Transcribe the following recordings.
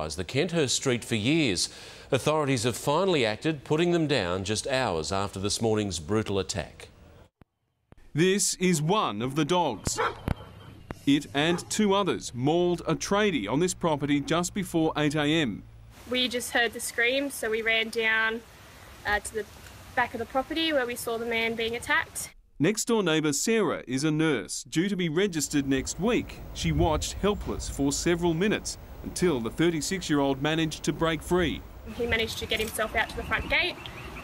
terrorised the Kenthurst street for years. Authorities have finally acted, putting them down just hours after this morning's brutal attack. This is one of the dogs. It and two others mauled a tradie on this property just before 8 a.m. We just heard the screams, so we ran down to the back of the property where we saw the man being attacked. Next door neighbour Sarah is a nurse due to be registered next week. She watched helpless for several minutes until the 36-year-old managed to break free. He managed to get himself out to the front gate.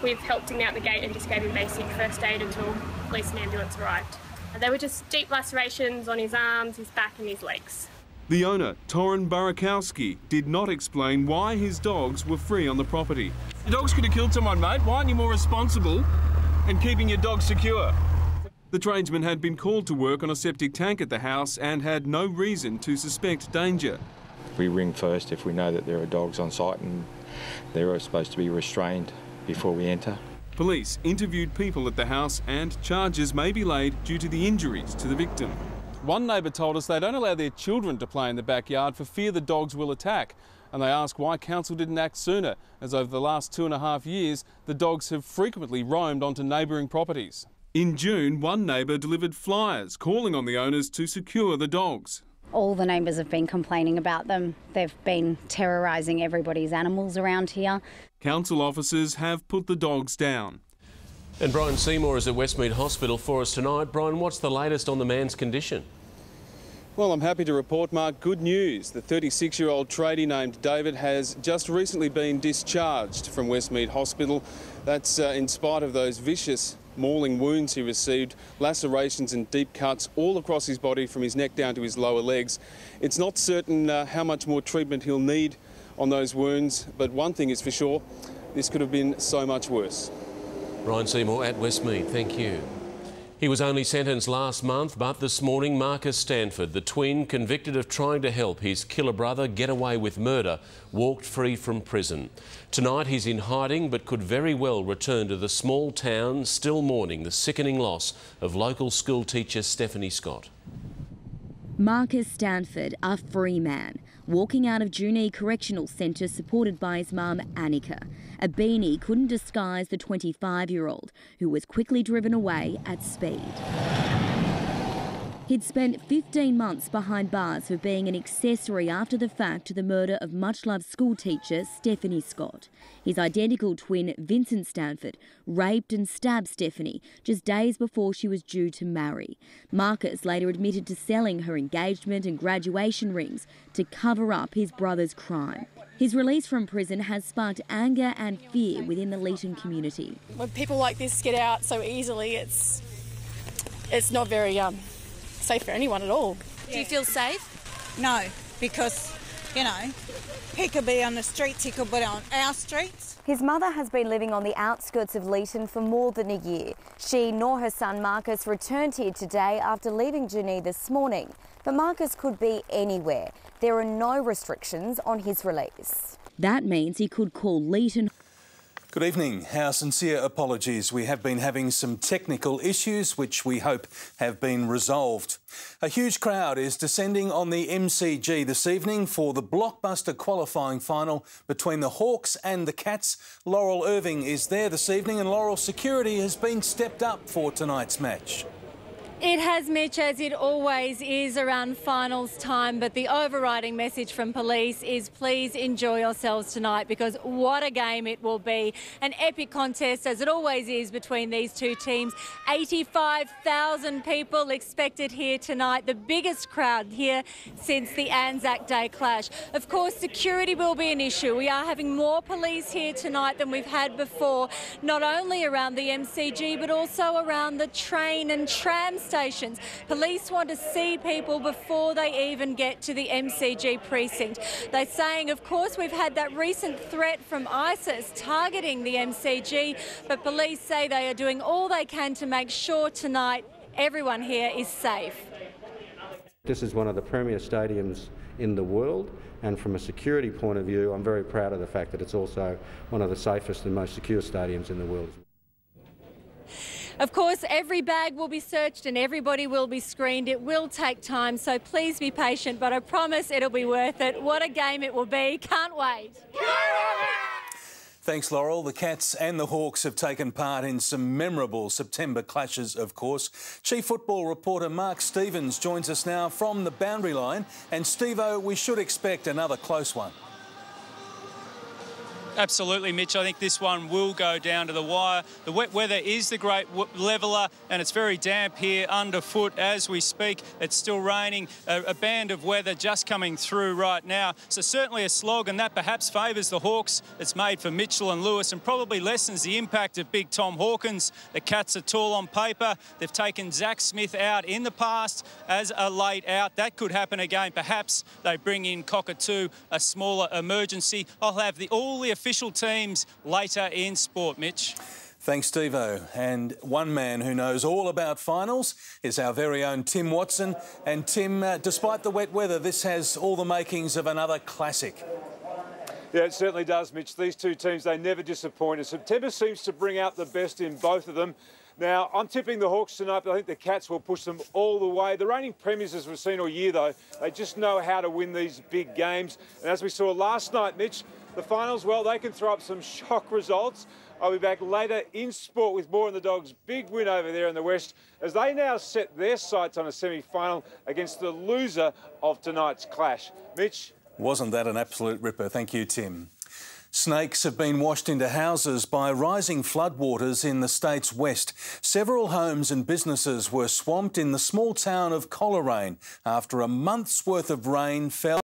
We've helped him out the gate and just gave him basic first aid until police and ambulance arrived. There were just deep lacerations on his arms, his back and his legs. The owner, Torin Barakowski, did not explain why his dogs were free on the property. Your dogs could have killed someone, mate. Why aren't you more responsible in keeping your dogs secure? The tradesman had been called to work on a septic tank at the house and had no reason to suspect danger. We ring first if we know that there are dogs on site and they're supposed to be restrained before we enter. Police interviewed people at the house and charges may be laid due to the injuries to the victim. One neighbour told us they don't allow their children to play in the backyard for fear the dogs will attack. And they ask why council didn't act sooner, as over the last 2.5 years, the dogs have frequently roamed onto neighbouring properties. In June, one neighbour delivered flyers calling on the owners to secure the dogs. All the neighbours have been complaining about them. They've been terrorising everybody's animals around here. Council officers have put the dogs down. And Brian Seymour is at Westmead Hospital for us tonight. Brian, what's the latest on the man's condition? Well, I'm happy to report, Mark, good news. The 36-year-old tradie named David has just recently been discharged from Westmead Hospital. That's in spite of those vicious mauling wounds he received, lacerations and deep cuts all across his body from his neck down to his lower legs. It's not certain how much more treatment he'll need on those wounds, but one thing is for sure, this could have been so much worse. Brian Seymour at Westmead, thank you. He was only sentenced last month, but this morning Marcus Stanford, the twin convicted of trying to help his killer brother get away with murder, walked free from prison. Tonight he's in hiding but could very well return to the small town, still mourning the sickening loss of local school teacher Stephanie Scott. Marcus Stanford, a free man, walking out of Junee Correctional Centre supported by his mum Annika. A beanie couldn't disguise the 25-year-old, who was quickly driven away at speed. He'd spent 15 months behind bars for being an accessory after the fact to the murder of much-loved schoolteacher Stephanie Scott. His identical twin, Vincent Stanford, raped and stabbed Stephanie just days before she was due to marry. Marcus later admitted to selling her engagement and graduation rings to cover up his brother's crime. His release from prison has sparked anger and fear within the Leeton community. When people like this get out so easily, it's not very safe for anyone at all. Do you feel safe? No, because, you know, he could be on the streets, he could be on our streets. His mother has been living on the outskirts of Leeton for more than a year. She nor her son Marcus returned here today after leaving Junee this morning. But Marcus could be anywhere. There are no restrictions on his release. That means he could call Leeton. Good evening. Our sincere apologies. We have been having some technical issues which we hope have been resolved. A huge crowd is descending on the MCG this evening for the blockbuster qualifying final between the Hawks and the Cats. Laurel Irving is there this evening and Laurel, security has been stepped up for tonight's match. It has, Mitch, as it always is around finals time, but the overriding message from police is please enjoy yourselves tonight, because what a game it will be. An epic contest, as it always is, between these two teams. 85,000 people expected here tonight, the biggest crowd here since the Anzac Day clash. Of course, security will be an issue. We are having more police here tonight than we've had before, not only around the MCG, but also around the train and tram stations. Police want to see people before they even get to the MCG precinct. They're saying, of course, we've had that recent threat from ISIS targeting the MCG, but police say they are doing all they can to make sure tonight everyone here is safe. This is one of the premier stadiums in the world, and from a security point of view, I'm very proud of the fact that it's also one of the safest and most secure stadiums in the world. Of course, every bag will be searched and everybody will be screened. It will take time, so please be patient, but I promise it'll be worth it. What a game it will be. Can't wait. Thanks, Laurel. The Cats and the Hawks have taken part in some memorable September clashes, of course. Chief Football reporter Mark Stevens joins us now from the boundary line. And, Stevo, we should expect another close one. Absolutely, Mitch. I think this one will go down to the wire. The wet weather is the great leveller, and it's very damp here underfoot as we speak. It's still raining, a band of weather just coming through right now. So certainly a slog, and that perhaps favours the Hawks. It's made for Mitchell and Lewis and probably lessens the impact of big Tom Hawkins. The Cats are tall on paper. They've taken Zach Smith out in the past as a late out. That could happen again. Perhaps they bring in Cockatoo, a smaller emergency. I'll have all the official teams later in sport, Mitch. Thanks, Stevo. And one man who knows all about finals is our very own Tim Watson. And Tim, despite the wet weather, this has all the makings of another classic. Yeah, it certainly does, Mitch. These two teams, they never disappoint. And September seems to bring out the best in both of them. Now, I'm tipping the Hawks tonight, but I think the Cats will push them all the way. The reigning premiers, as we've seen all year, though, they just know how to win these big games. And as we saw last night, Mitch, the finals, well, they can throw up some shock results. I'll be back later in sport with more on the Dogs' big win over there in the West as they now set their sights on a semi-final against the loser of tonight's clash. Mitch? Wasn't that an absolute ripper? Thank you, Tim. Snakes have been washed into houses by rising floodwaters in the state's west. Several homes and businesses were swamped in the small town of Coleraine after a month's worth of rain fell